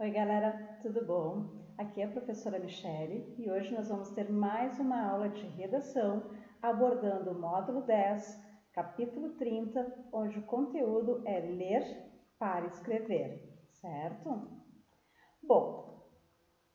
Oi galera, tudo bom? Aqui é a professora Michele e hoje nós vamos ter mais uma aula de redação abordando o módulo 10, capítulo 30, onde o conteúdo é ler para escrever, certo? Bom,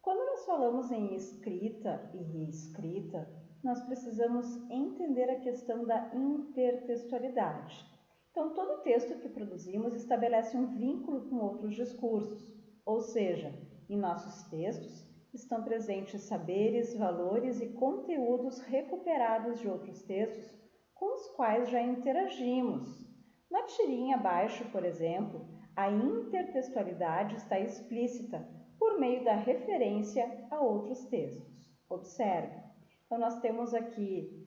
quando nós falamos em escrita e reescrita, nós precisamos entender a questão da intertextualidade. Então, todo texto que produzimos estabelece um vínculo com outros discursos, ou seja, em nossos textos estão presentes saberes, valores e conteúdos recuperados de outros textos com os quais já interagimos. Na tirinha abaixo, por exemplo, a intertextualidade está explícita por meio da referência a outros textos. Observe. Então, nós temos aqui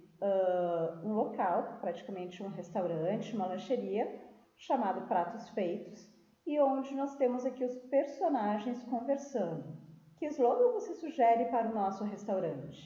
um local, praticamente um restaurante, uma lancheria, chamado Pratos Feitos, e onde nós temos aqui os personagens conversando. Que slogan você sugere para o nosso restaurante?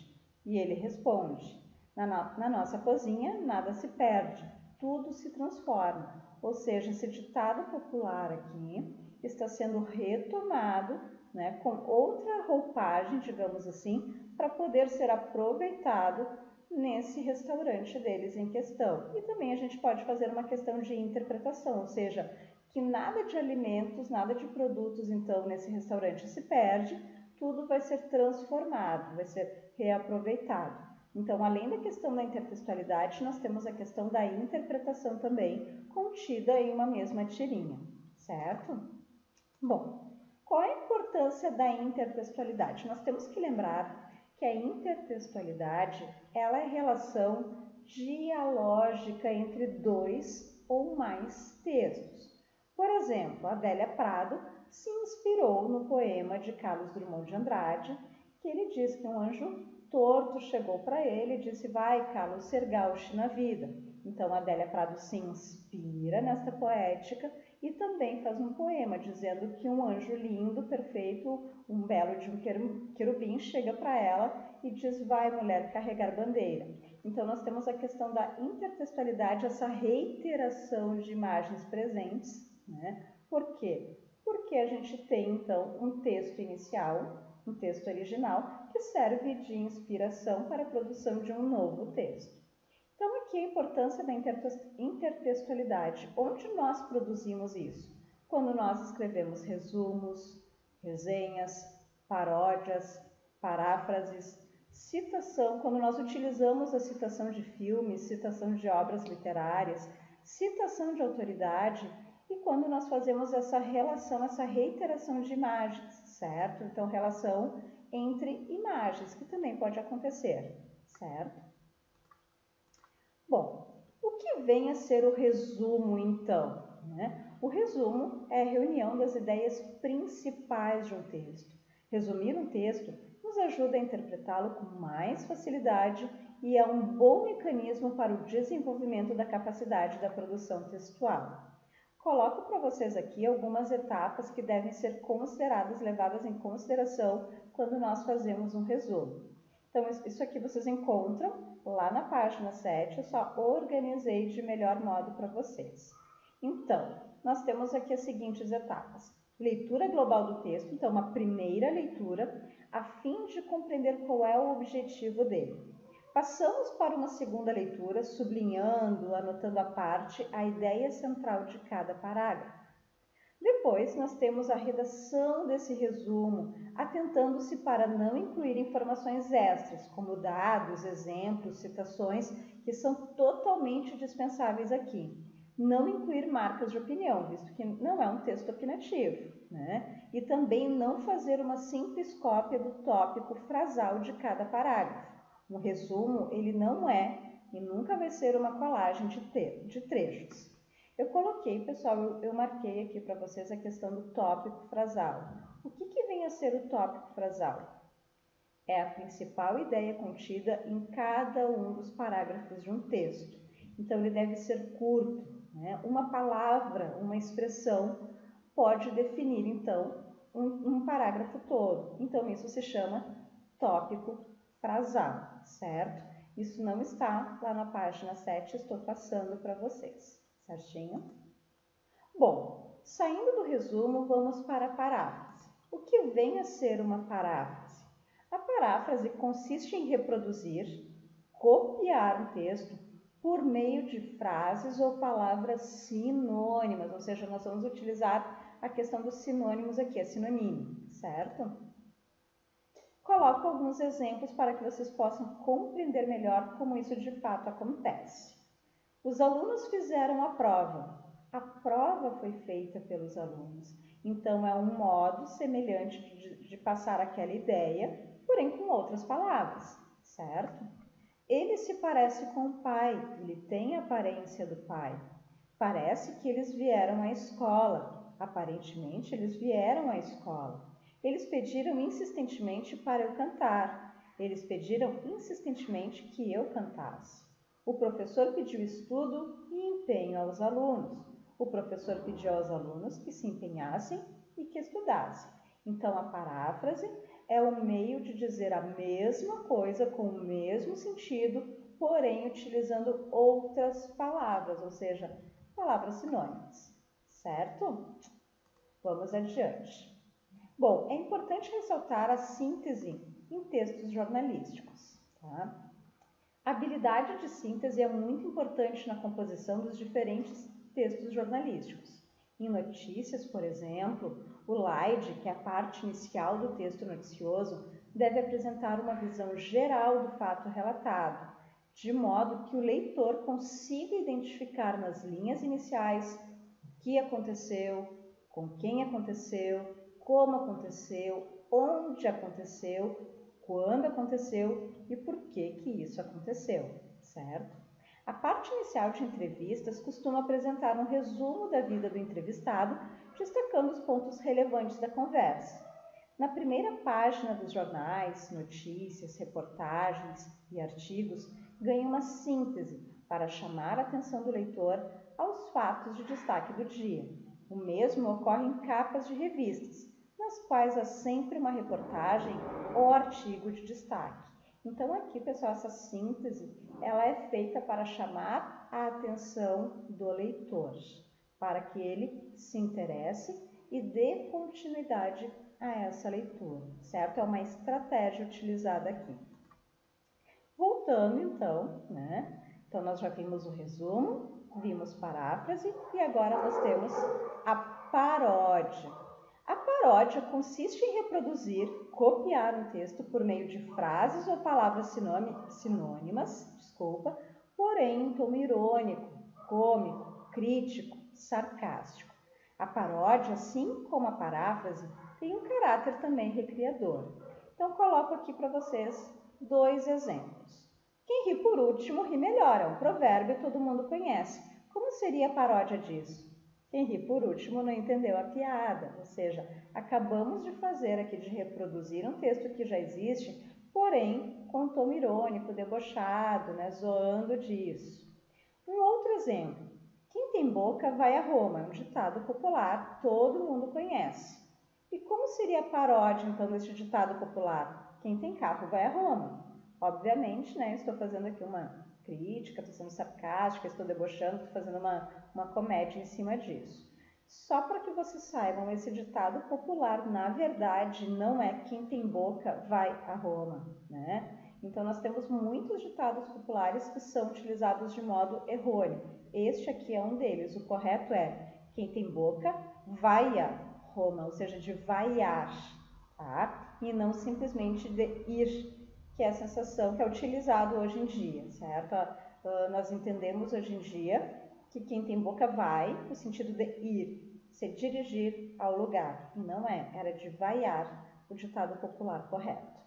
E ele responde: na nossa cozinha nada se perde, tudo se transforma. Ou seja, esse ditado popular aqui está sendo retomado, né, com outra roupagem, digamos assim, para poder ser aproveitado nesse restaurante deles em questão. E também a gente pode fazer uma questão de interpretação, ou seja, que nada de alimentos, nada de produtos, então, nesse restaurante se perde, tudo vai ser transformado, vai ser reaproveitado. Então, além da questão da intertextualidade, nós temos a questão da interpretação também, contida em uma mesma tirinha, certo? Bom, qual é a importância da intertextualidade? Nós temos que lembrar que a intertextualidade ela é relação dialógica entre dois ou mais textos. Por exemplo, Adélia Prado se inspirou no poema de Carlos Drummond de Andrade, que ele diz que um anjo torto chegou para ele e disse: vai, Carlos, ser gaucho na vida. Então, Adélia Prado se inspira nesta poética e também faz um poema dizendo que um anjo lindo, perfeito, um belo de um querubim chega para ela e diz: vai, mulher, carregar bandeira. Então, nós temos a questão da intertextualidade, essa reiteração de imagens presentes, né? Por quê? Porque a gente tem, então, um texto inicial, um texto original, que serve de inspiração para a produção de um novo texto. Então, aqui a importância da intertextualidade. Onde nós produzimos isso? Quando nós escrevemos resumos, resenhas, paródias, paráfrases, citação, quando nós utilizamos a citação de filmes, citação de obras literárias, citação de autoridade, e quando nós fazemos essa relação, essa reiteração de imagens, certo? Então, relação entre imagens, que também pode acontecer, certo? Bom, o que vem a ser o resumo, então? Né? O resumo é a reunião das ideias principais de um texto. Resumir um texto nos ajuda a interpretá-lo com mais facilidade e é um bom mecanismo para o desenvolvimento da capacidade da produção textual. Coloco para vocês aqui algumas etapas que devem ser consideradas, levadas em consideração quando nós fazemos um resumo. Então, isso aqui vocês encontram lá na página 7, eu só organizei de melhor modo para vocês. Então, nós temos aqui as seguintes etapas. Leitura global do texto, então uma primeira leitura, a fim de compreender qual é o objetivo dele. Passamos para uma segunda leitura, sublinhando, anotando à parte a ideia central de cada parágrafo. Depois, nós temos a redação desse resumo, atentando-se para não incluir informações extras, como dados, exemplos, citações, que são totalmente dispensáveis aqui. Não incluir marcas de opinião, visto que não é um texto opinativo, né? E também não fazer uma simples cópia do tópico frasal de cada parágrafo. Um resumo, ele não é e nunca vai ser uma colagem de trechos. Eu coloquei, pessoal, eu marquei aqui para vocês a questão do tópico frasal. O que vem a ser o tópico frasal? É a principal ideia contida em cada um dos parágrafos de um texto. Então, ele deve ser curto, né? Uma palavra, uma expressão pode definir, então, um parágrafo todo. Então, isso se chama tópico frasal, certo? Isso não está lá na página 7, estou passando para vocês, certinho? Bom, saindo do resumo, vamos para a paráfrase. O que vem a ser uma paráfrase? A paráfrase consiste em reproduzir, copiar um texto por meio de frases ou palavras sinônimas, ou seja, nós vamos utilizar a questão dos sinônimos aqui, é sinonímio, certo? Coloco alguns exemplos para que vocês possam compreender melhor como isso de fato acontece. Os alunos fizeram a prova. A prova foi feita pelos alunos. Então, é um modo semelhante de passar aquela ideia, porém com outras palavras, certo? Ele se parece com o pai, ele tem a aparência do pai. Parece que eles vieram à escola. Aparentemente, eles vieram à escola. Eles pediram insistentemente para eu cantar. Eles pediram insistentemente que eu cantasse. O professor pediu estudo e empenho aos alunos. O professor pediu aos alunos que se empenhassem e que estudassem. Então, a paráfrase é o meio de dizer a mesma coisa com o mesmo sentido, porém utilizando outras palavras, ou seja, palavras sinônimas, certo? Vamos adiante. Bom, é importante ressaltar a síntese em textos jornalísticos, tá? A habilidade de síntese é muito importante na composição dos diferentes textos jornalísticos. Em notícias, por exemplo, o slide, que é a parte inicial do texto noticioso, deve apresentar uma visão geral do fato relatado, de modo que o leitor consiga identificar nas linhas iniciais o que aconteceu, com quem aconteceu, como aconteceu, onde aconteceu, quando aconteceu e por que isso aconteceu, certo? A parte inicial de entrevistas costuma apresentar um resumo da vida do entrevistado, destacando os pontos relevantes da conversa. Na primeira página dos jornais, notícias, reportagens e artigos, ganha uma síntese para chamar a atenção do leitor aos fatos de destaque do dia. O mesmo ocorre em capas de revistas, nas quais há sempre uma reportagem ou artigo de destaque. Então aqui, pessoal, essa síntese ela é feita para chamar a atenção do leitor, para que ele se interesse e dê continuidade a essa leitura, certo? É uma estratégia utilizada aqui. Voltando então, né? Então nós já vimos o resumo, vimos paráfrase e agora nós temos a paródia. A paródia consiste em reproduzir, copiar um texto por meio de frases ou palavras sinônimas, porém em tom irônico, cômico, crítico, sarcástico. A paródia, assim como a paráfrase, tem um caráter também recriador. Então, coloco aqui para vocês 2 exemplos. Quem ri por último ri melhor, é um provérbio que todo mundo conhece. Como seria a paródia disso? Quem ri por último não entendeu a piada, ou seja, acabamos de fazer aqui, de reproduzir um texto que já existe, porém com um tom irônico, debochado, né, zoando disso. Um outro exemplo, quem tem boca vai a Roma, é um ditado popular, todo mundo conhece. E como seria a paródia, então, deste ditado popular? Quem tem carro vai a Roma. Obviamente, né, estou fazendo aqui uma crítica, estou sendo sarcástica, estou debochando, estou fazendo uma comédia em cima disso. Só para que vocês saibam, esse ditado popular, na verdade, não é quem tem boca vai a Roma, né? Então, nós temos muitos ditados populares que são utilizados de modo errôneo. Este aqui é um deles. O correto é quem tem boca vai a Roma, ou seja, de vaiar, tá? E não simplesmente de ir, que é a sensação que é utilizado hoje em dia, certo? Nós entendemos hoje em dia que quem tem boca vai, no sentido de ir, se dirigir ao lugar. E não é, era de vaiar, o ditado popular correto.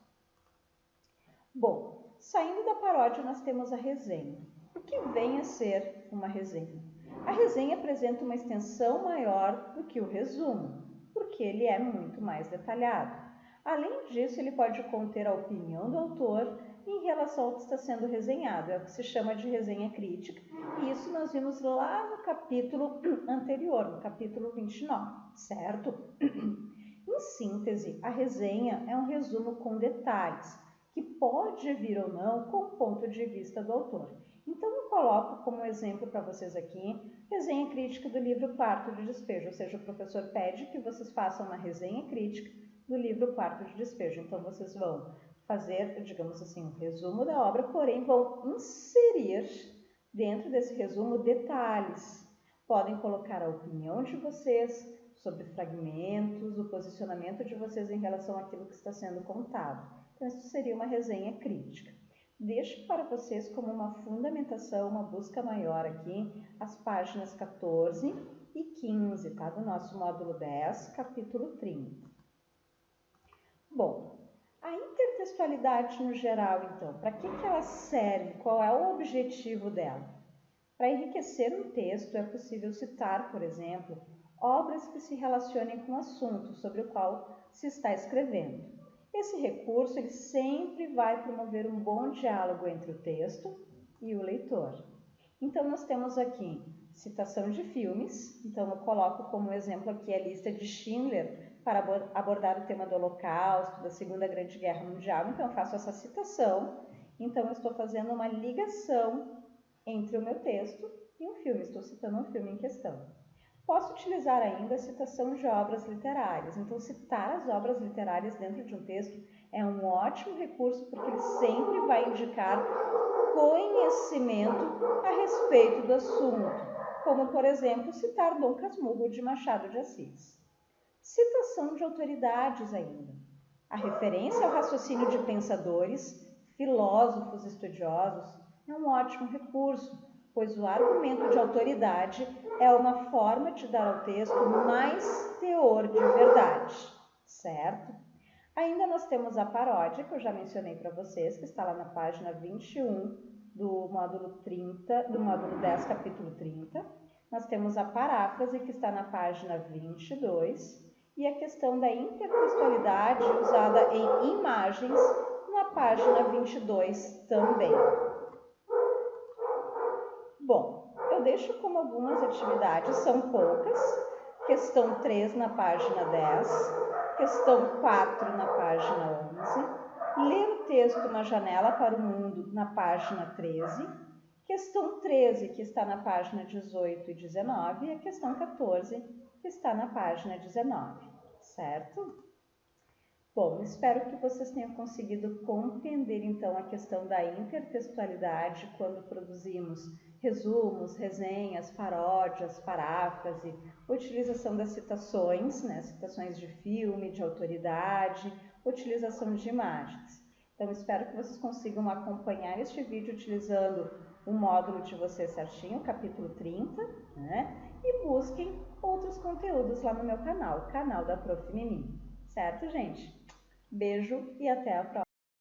Bom, saindo da paródia, nós temos a resenha. O que vem a ser uma resenha? A resenha apresenta uma extensão maior do que o resumo, porque ele é muito mais detalhado. Além disso, ele pode conter a opinião do autor em relação ao que está sendo resenhado, é o que se chama de resenha crítica, e isso nós vimos lá no capítulo anterior, no capítulo 29, certo? Em síntese, a resenha é um resumo com detalhes, que pode vir ou não com o ponto de vista do autor. Então, eu coloco como exemplo para vocês aqui, resenha crítica do livro Quarto de Despejo, ou seja, o professor pede que vocês façam uma resenha crítica do livro Quarto de Despejo. Então, vocês vão fazer, digamos assim, um resumo da obra, porém vão inserir dentro desse resumo detalhes. Podem colocar a opinião de vocês sobre fragmentos, o posicionamento de vocês em relação àquilo que está sendo contado. Então, isso seria uma resenha crítica. Deixo para vocês como uma fundamentação, uma busca maior aqui, as páginas 14 e 15, tá? Do nosso módulo 10, capítulo 30. Bom, a intertextualidade no geral, então, para que ela serve? Qual é o objetivo dela? Para enriquecer um texto é possível citar, por exemplo, obras que se relacionem com o assunto sobre o qual se está escrevendo. Esse recurso ele sempre vai promover um bom diálogo entre o texto e o leitor. Então, nós temos aqui citação de filmes. Então, eu coloco como exemplo aqui a lista de Schindler para abordar o tema do Holocausto, da Segunda Grande Guerra Mundial. Então, eu faço essa citação. Então, eu estou fazendo uma ligação entre o meu texto e um filme. Estou citando um filme em questão. Posso utilizar ainda a citação de obras literárias. Então, citar as obras literárias dentro de um texto é um ótimo recurso porque ele sempre vai indicar conhecimento a respeito do assunto, como, por exemplo, citar Dom Casmurro de Machado de Assis. Citação de autoridades ainda. A referência ao raciocínio de pensadores, filósofos estudiosos é um ótimo recurso, pois o argumento de autoridade é uma forma de dar ao texto mais teor de verdade, certo? Ainda nós temos a paródia, que eu já mencionei para vocês, que está lá na página 21 do módulo 30, do módulo 10, capítulo 30. Nós temos a paráfrase, que está na página 22, e a questão da intertextualidade usada em imagens na página 22 também. Bom, eu deixo como algumas atividades, são poucas, questão 3 na página 10, questão 4 na página 11, ler o texto Na Janela para o Mundo na página 13, questão 13 que está na página 18 e 19 e a questão 14 que está na página 19, certo? Bom, espero que vocês tenham conseguido compreender então a questão da intertextualidade quando produzimos resumos, resenhas, paródias, paráfrase, utilização das citações, né? Citações de filme, de autoridade, utilização de imagens. Então, espero que vocês consigam acompanhar este vídeo utilizando o módulo de vocês certinho, capítulo 30, né? E busquem outros conteúdos lá no meu canal, o canal da Prof. Mimi. Certo, gente? Beijo e até a próxima.